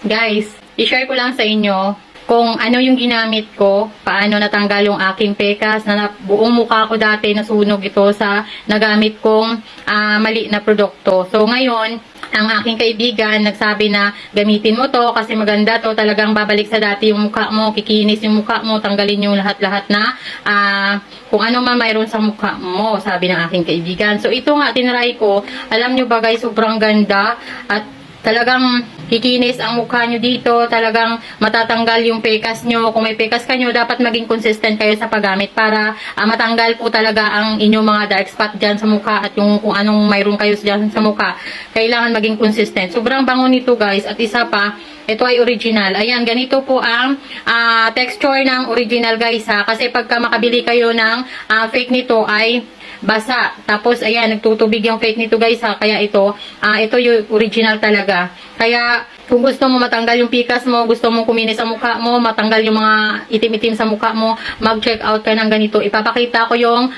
Guys, i-share ko lang sa inyo kung ano yung ginamit ko, paano natanggal yung aking pekas, na buong mukha ko dati nasunog ito sa nagamit kong mali na produkto. So ngayon, ang aking kaibigan nagsabi na gamitin mo to kasi maganda to, talagang babalik sa dati yung mukha mo, kikinis yung mukha mo, tanggalin yung lahat-lahat na kung ano man mayroon sa mukha mo, sabi ng aking kaibigan. So ito nga, tinry ko. Alam nyo ba guys, sobrang ganda at talagang kikinis ang mukha nyo dito, talagang matatanggal yung pekas nyo. Kung may pekas kayo, dapat maging consistent kayo sa paggamit para matanggal po talaga ang inyong mga dark spot dyan sa mukha at yung kung anong mayroon kayo dyan sa mukha. Kailangan maging consistent. Sobrang bango nito guys. At isa pa, ito ay original. Ayan, ganito po ang texture ng original guys ha. Kasi pagka makabili kayo ng fake nito ay basa. Tapos, ayan, nagtutubig yung fake nito guys ha. Kaya ito yung original talaga. Kaya, kung gusto mo matanggal yung pikas mo, gusto mo kuminis ang mukha mo, matanggal yung mga itim-itim sa mukha mo, mag-check out ka ng ganito. Ipapakita ko yung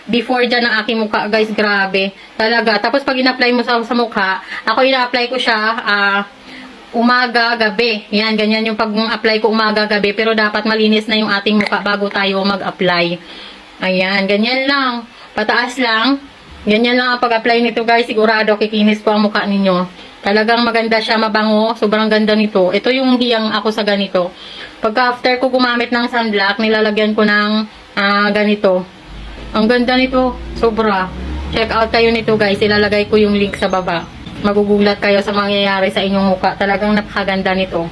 before dyan ng aking mukha guys. Grabe. Talaga. Tapos, pag in-apply mo sa mukha, ako in-apply ko siya, umaga, gabi. Yan, ganyan yung pag-apply ko umaga, gabi. Pero dapat malinis na yung ating mukha bago tayo mag-apply. Ayan, ganyan lang. Pataas lang. Ganyan lang ang pag-apply nito guys. Sigurado kikinis po ang mukha ninyo. Talagang maganda siya, mabango. Sobrang ganda nito. Ito yung hiyang ako sa ganito. Pagka after ko gumamit ng sunblock, nilalagyan ko ng ganito. Ang ganda nito. Sobra. Check out kayo nito guys. Ilalagay ko yung link sa baba. Magugulat kayo sa mangyayari sa inyong mukha. Talagang napakaganda nito.